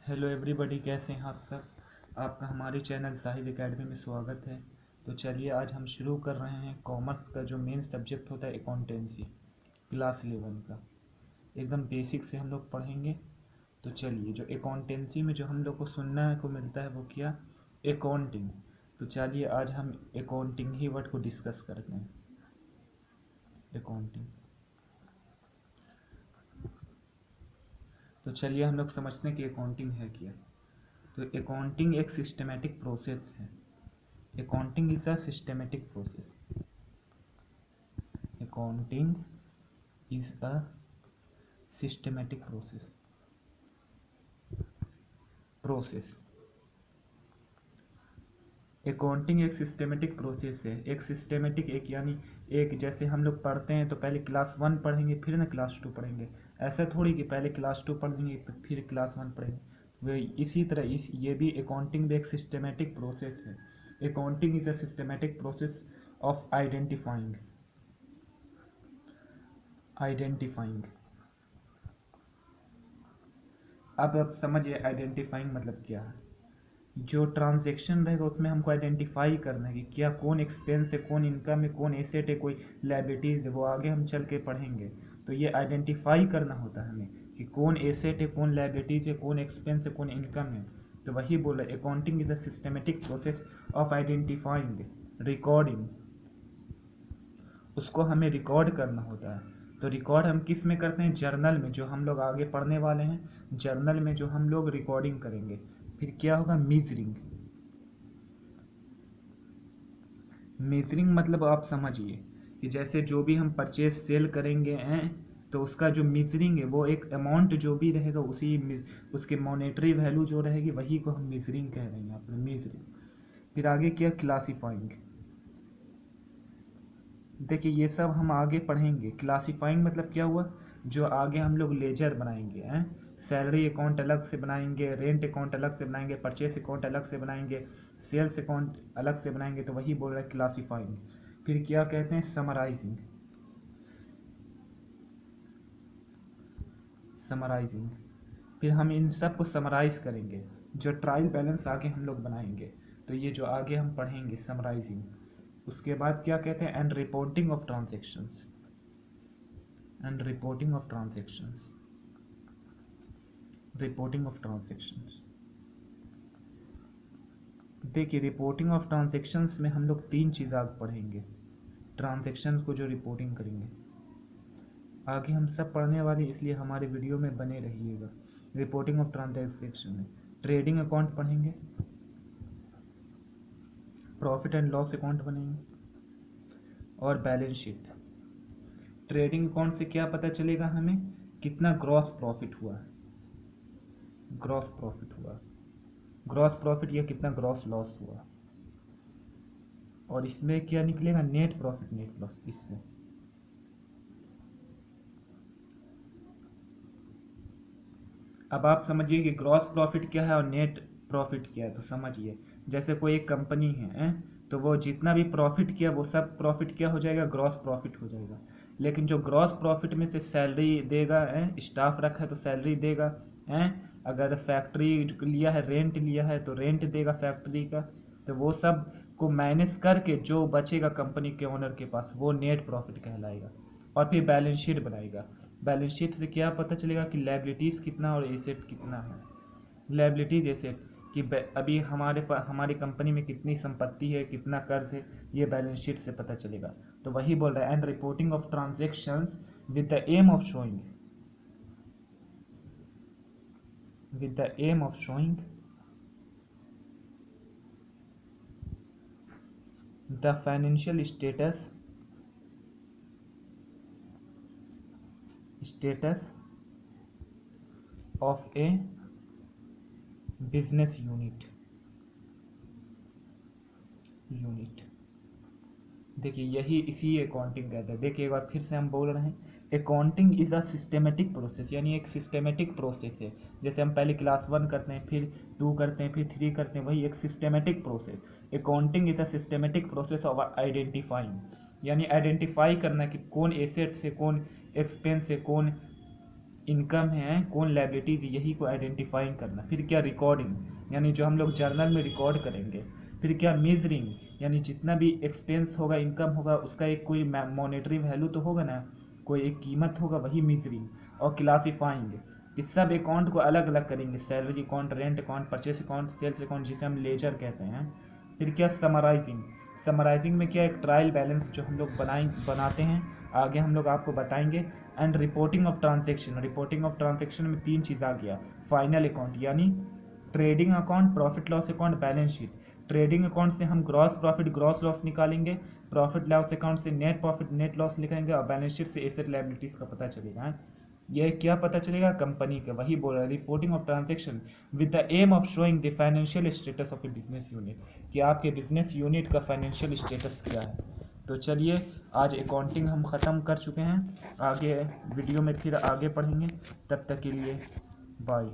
Hello everybody, कैसे हैं आप सब। आपका हमारे चैनल साहिल एकेडमी में स्वागत है। तो चलिए आज हम शुरू कर रहे हैं कॉमर्स का जो मेन सब्जेक्ट होता है अकाउंटेंसी, क्लास 11 का। एकदम बेसिक से हम लोग पढ़ेंगे। तो चलिए, जो अकाउंटेंसी में जो हम लोग को सुनने को मिलता है वो क्या, अकाउंटिंग। तो चलिए आज हम अकाउंटिंग ही वर्ड को डिस्कस करते हैं। अकाउंटिंग, तो चलिए हम लोग समझते हैं कि अकाउंटिंग है क्या। तो अकाउंटिंग एक सिस्टमेटिक प्रोसेस है। Accounting is a systematic process. Accounting is a systematic process. Accounting एक सिस्टमेटिक प्रोसेस है। एक सिस्टमेटिक, एक यानी एक, जैसे हम लोग पढ़ते हैं तो पहले क्लास 1 पढ़ेंगे फिर ना क्लास 2 पढ़ेंगे। ऐसा थोड़ी कि पहले क्लास 2 पढ़ लेंगे फिर क्लास 1 पढ़ेंगे। वे इसी तरह ये भी अकाउंटिंग भी एक सिस्टमेटिक प्रोसेस है। Accounting is a systematic process of identifying. अब समझिए आइडेंटिफाइंग मतलब क्या है। जो ट्रांजैक्शन रहेगा उसमें हमको आइडेंटिफाई करना है कि क्या, कौन एक्सपेंस है, कौन इनकम है, कौन एसेट है, कोई लाइबिलिटीज है, वो आगे हम चल के पढ़ेंगे। तो ये आइडेंटिफाई करना होता है हमें कि कौन एसेट है, कौन लाइबिलिटीज है, कौन एक्सपेंस है, कौन इनकम है। तो वही बोला, accounting is a systematic process of identifying, recording. उसको हमें रिकॉर्ड करना होता है। तो रिकॉर्ड हम किस में करते हैं, जर्नल में, जो हम लोग आगे पढ़ने वाले हैं। जर्नल में जो हम लोग रिकॉर्डिंग करेंगे। फिर क्या होगा, मीजरिंग। मीजरिंग मतलब आप समझिए कि जैसे जो भी हम परचेज सेल करेंगे हैं, तो उसका जो मीजरिंग है वो एक अमाउंट जो भी रहेगा उसकी मॉनेटरी वैल्यू जो रहेगी वही को हम मीजरिंग कह रहे हैं अपने, मीजरिंग। फिर आगे क्या, क्लासीफाइंग। देखिए ये सब हम आगे पढ़ेंगे। क्लासीफाइंग मतलब क्या हुआ, जो आगे हम लोग लेजर बनाएंगे हैं। सैलरी अकाउंट अलग से बनाएंगे, रेंट अकाउंट अलग से बनाएंगे, परचेस अकाउंट अलग से बनाएंगे, सेल्स अकाउंट अलग से बनाएंगे। तो वही बोल रहा है क्लासीफाइंग। फिर क्या कहते हैं, समराइजिंग। समराइजिंग, फिर हम इन सब को समराइज करेंगे। जो ट्रायल बैलेंस आगे हम लोग बनाएंगे, तो ये जो आगे हम पढ़ेंगे समराइजिंग। उसके बाद क्या कहते हैं, and reporting of transactions. And reporting of transactions, reporting of transactions. देखिए रिपोर्टिंग ऑफ ट्रांजेक्शन्स में हम लोग 3 चीज़ आगे पढ़ेंगे। ट्रांजेक्शन्स को जो रिपोर्टिंग करेंगे आगे हम सब पढ़ने वाले, इसलिए हमारे वीडियो में बने रहिएगा। रिपोर्टिंग ऑफ ट्रांजेक्शन में ट्रेडिंग अकाउंट पढ़ेंगे, प्रॉफिट एंड लॉस अकाउंट बनेंगे, और बैलेंस शीट। ट्रेडिंग अकाउंट से क्या पता चलेगा हमें, कितना ग्रॉस प्रॉफिट हुआ, ग्रॉस प्रॉफिट हुआ, ग्रॉस प्रॉफिट या कितना ग्रॉस लॉस हुआ। और इसमें क्या निकलेगा, नेट प्रॉफिट, नेट लॉस। इससे अब आप समझिए कि ग्रॉस प्रॉफिट क्या है और नेट प्रॉफिट क्या है। तो समझिए, जैसे कोई एक कंपनी है, तो वो जितना भी प्रॉफिट किया वो सब प्रॉफिट क्या हो जाएगा, ग्रॉस प्रॉफिट हो जाएगा। लेकिन जो ग्रॉस प्रॉफिट में से सैलरी देगा, स्टाफ रखा है तो सैलरी देगा, अगर फैक्ट्री लिया है, रेंट लिया है तो रेंट देगा फैक्ट्री का। तो वो सब को माइनस करके जो बचेगा कंपनी के ओनर के पास, वो नेट प्रॉफिट कहलाएगा। और फिर बैलेंस शीट बनाएगा। बैलेंस शीट से क्या पता चलेगा कि लायबिलिटीज़ कितना और एसेट कितना है। लायबिलिटीज एसेट कि अभी हमारी कंपनी में कितनी संपत्ति है, कितना कर्ज है, ये बैलेंस शीट से पता चलेगा। तो वही बोल रहा है, and reporting of transactions with the aim of showing, with the aim of showing the financial status of a business unit। देखिए यही इसी अकाउंटिंग कहते हैं। देखिए एक बार फिर से हम बोल रहे हैं, accounting is a systematic process, यानी एक सिस्टमेटिक प्रोसेस है। जैसे हम पहले क्लास 1 करते हैं, फिर 2 करते हैं, फिर 3 करते हैं, वही एक systematic process. Accounting is a systematic process of identifying, यानी आइडेंटिफाई करना कि कौन एसेट से, कौन एक्सपेंस है, कौन इनकम है, कौन लाइबिलिटीज, यही को आइडेंटिफाइंग करना। फिर क्या रिकॉर्डिंग, यानी जो हम लोग जर्नल में रिकॉर्ड करेंगे। फिर क्या मेजरिंग, यानी जितना भी एक्सपेंस होगा, इनकम होगा, उसका एक कोई मॉनेटरी वैल्यू तो होगा ना, कोई एक कीमत होगा, वही मेजरिंग। और क्लासीफाइंग, इस सब अकाउंट को अलग अलग करेंगे, salary account, rent account, purchase account, sales account, जिसे हम लेजर कहते हैं। फिर क्या समराइजिंग, समराइजिंग में क्या एक ट्रायल बैलेंस जो हम लोग बनाते हैं, आगे हम लोग आपको बताएंगे। And reporting of transaction, reporting of transaction में 3 चीज़ आ गया। फाइनल अकाउंट यानी trading account, profit loss account, balance sheet. Trading account से हम ग्रॉस प्रॉफिट ग्रॉस लॉस निकालेंगे, प्रॉफिट लॉस अकाउंट से नेट प्रॉफिट नेट लॉस निकालेंगे, और बैलेंस शीट से एसेट लायबिलिटीज का पता चलेगा। यह क्या पता चलेगा, कंपनी का। वही बोल रहा है, reporting of transaction with the aim of showing the financial status of a business unit, कि आपके बिजनेस यूनिट का फाइनेंशियल स्टेटस क्या है। तो चलिए, आज अकाउंटिंग हम ख़त्म कर चुके हैं, आगे वीडियो में फिर आगे पढ़ेंगे। तब तक के लिए बाय।